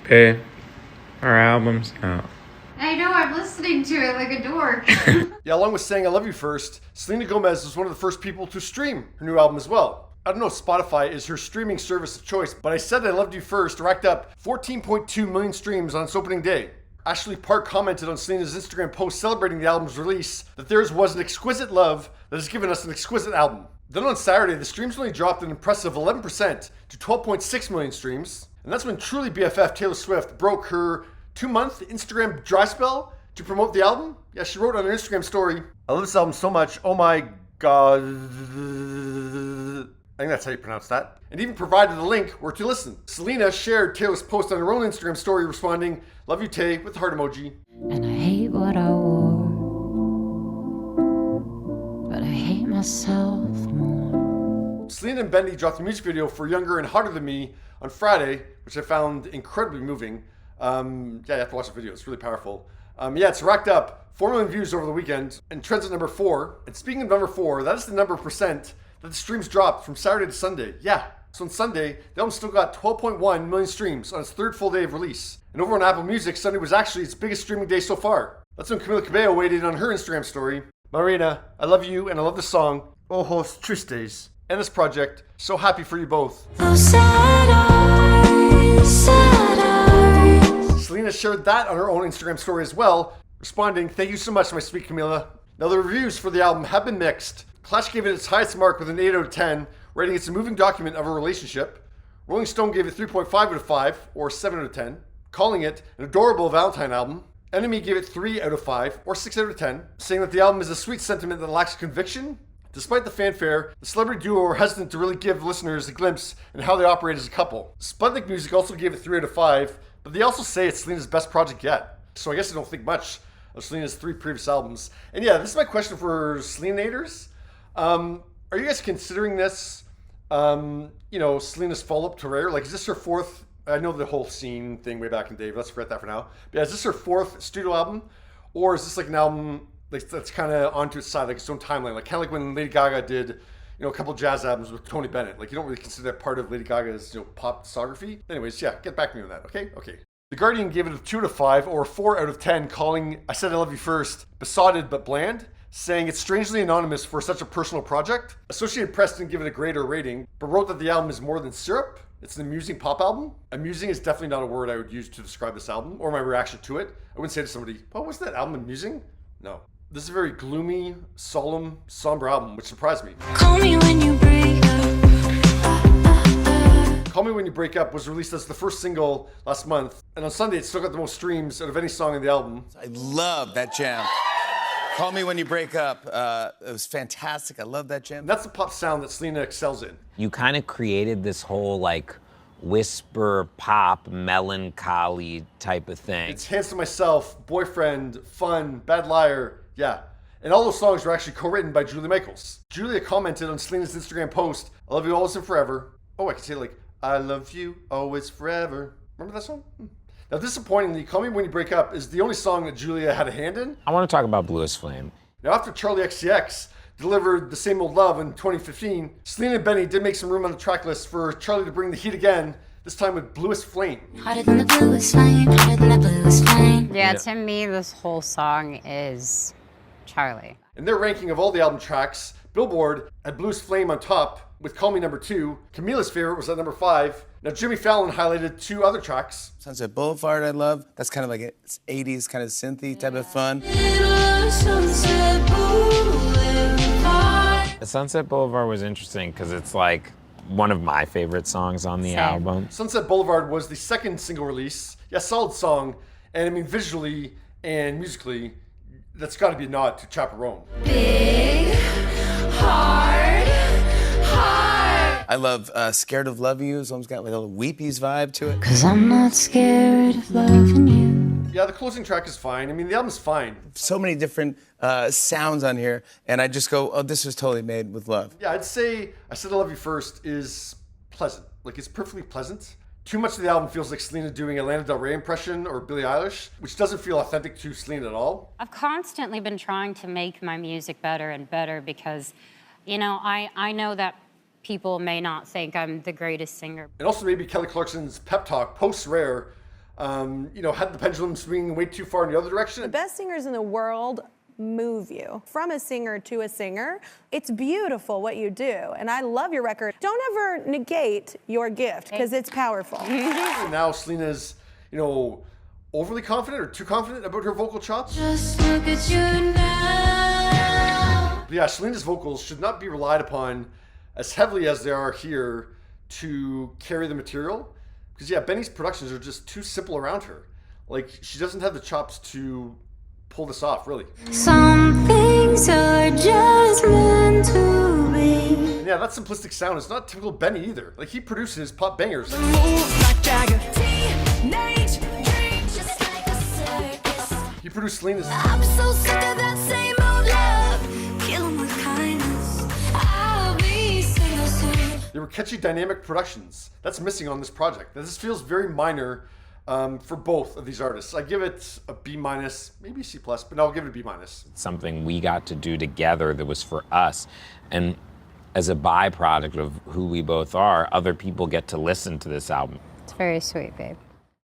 Babe, our album's out. I know, I'm listening to it like a dork. Yeah, along with saying I Love You First, Selena Gomez was one of the first people to stream her new album as well. I don't know if Spotify is her streaming service of choice, but I Said I Loved You First racked up 14.2 million streams on its opening day. Ashley Park commented on Selena's Instagram post celebrating the album's release that theirs was an exquisite love that has given us an exquisite album. Then on Saturday, the streams only dropped an impressive 11% to 12.6 million streams. And that's when truly BFF Taylor Swift broke her 2-month Instagram dry spell to promote the album. Yeah, she wrote on her Instagram story, "I love this album so much, oh my god." I think that's how you pronounce that. And even provided a link where to listen. Selena shared Taylor's post on her own Instagram story responding, "Love you, Tay," with the heart emoji. And I hate what I wore, but I hate myself more. Selena and Bendy dropped a music video for Younger and Hotter Than Me on Friday, which I found incredibly moving. Yeah, you have to watch the video. It's really powerful. Yeah, it's racked up 4 million views over the weekend and trends at number 4. And speaking of number 4, that is the number of percent that the streams dropped from Saturday to Sunday. Yeah, so on Sunday, the album still got 12.1 million streams on its third full day of release. And over on Apple Music, Sunday was actually its biggest streaming day so far. That's when Camila Cabello weighed in on her Instagram story. "Marina, I love you and I love the song, Ojos Tristes, and this project. So happy for you both." Oh, sad eyes, sad eyes. Selena shared that on her own Instagram story as well, responding, "Thank you so much, my sweet Camila." Now the reviews for the album have been mixed. Clash gave it its highest mark with an 8 out of 10, rating it's a moving document of a relationship. Rolling Stone gave it 3.5 out of 5, or 7 out of 10, calling it an adorable Valentine album. Enemy gave it 3 out of 5, or 6 out of 10, saying that the album is a sweet sentiment that lacks conviction. Despite the fanfare, the celebrity duo were hesitant to really give listeners a glimpse in how they operate as a couple. Sputnik Music also gave it 3 out of 5, but they also say it's Selena's best project yet. So I guess I don't think much of Selena's 3 previous albums. And yeah, this is my question for Selenators. Are you guys considering this, Selena's follow-up to Rare? Like, is this her 4th? I know the whole scene thing way back in the day, but let's forget that for now. But yeah, is this her 4th studio album? Or is this like an album that's kind of onto its side, like its own timeline? Like, kind of like when Lady Gaga did, a couple jazz albums with Tony Bennett. Like, you don't really consider that part of Lady Gaga's, pop discography. Anyways, yeah, get back to me on that, okay? Okay. The Guardian gave it a 2 out of 5, or 4 out of 10, calling I Said I Love You First besotted but bland, saying it's strangely anonymous for such a personal project. Associated Press didn't give it a greater rating, but wrote that the album is more than syrup. It's an amusing pop album. Amusing is definitely not a word I would use to describe this album, or my reaction to it. I wouldn't say to somebody, "Oh, wasn't that album amusing?" No. This is a very gloomy, solemn, somber album, which surprised me. Call me when you break up. Call Me When You Break Up was released as the first single last month, and on Sunday it still got the most streams out of any song in the album. I love that jam. Call Me When You Break Up. It was fantastic. I love that jam. And that's the pop sound that Selena excels in. You kind of created this whole whisper pop melancholy type of thing. It's Hands to Myself, Boyfriend, Fun, Bad Liar, yeah. And all those songs were actually co-written by Julia Michaels. Julia commented on Selena's Instagram post, "I love you always and forever." Oh, I can say I love you always forever. Remember that song? Now, disappointingly, Call Me When You Break Up is the only song that Julia had a hand in. I want to talk about Bluest Flame. Now, after Charlie XCX delivered The Same Old Love in 2015, Selena and Benny did make some room on the track list for Charlie to bring the heat again, this time with Bluest Flame. Hotter than the bluest flame, hotter than the bluest flame. Yeah, to me, this whole song is Charlie. In their ranking of all the album tracks, Billboard had Bluest Flame on top, with Call Me number 2. Camila's favorite was at number 5. Now, Jimmy Fallon highlighted 2 other tracks. Sunset Boulevard, I love. That's kind of like it's 80s kind of synthy type of fun. The Sunset Boulevard was interesting because it's one of my favorite songs on the album. Sunset Boulevard was the second single release. Yeah, solid song. And I mean, visually and musically, that's got to be a nod to Chaperone. Big, hard, hard. I love Scared of Love You. It's almost got a little Weepies vibe to it. 'Cause I'm not scared of loving you. Yeah, the closing track is fine. I mean, the album's fine. So many different sounds on here, and I just go, oh, this was totally made with love. Yeah, I'd say I Said I Love You First is pleasant. It's perfectly pleasant. Too much of the album feels like Selena doing a Lana Del Rey impression or Billie Eilish, which doesn't feel authentic to Selena at all. I've constantly been trying to make my music better and better because, I know that people may not think I'm the greatest singer. And also maybe Kelly Clarkson's pep talk post-Rare you know, had the pendulum swinging way too far in the other direction. The best singers in the world move you. From a singer to a singer, it's beautiful what you do, and I love your record. Don't ever negate your gift, because it's powerful. And now Selena's, you know, overly confident or too confident about her vocal chops. Just look at you now. But yeah, Selena's vocals should not be relied upon as heavily as they are here to carry the material. Because yeah, Benny's productions are just too simple around her. Like, she doesn't have the chops to pull this off, really. Some things are just meant to be. And yeah, that simplistic sound is not typical Benny either. Like, he produces pop bangers. Moves like Jagger. Teenage dream, just like a circus. He produced Selena's. I'm so sick of that same old love. Kill 'em with kindness. I'll be single soon. They were catchy, dynamic productions. That's missing on this project. This feels very minor for both of these artists. I give it a B-, maybe C+, but no, I'll give it a B-. Something we got to do together that was for us. And as a byproduct of who we both are, other people get to listen to this album. It's very sweet, babe.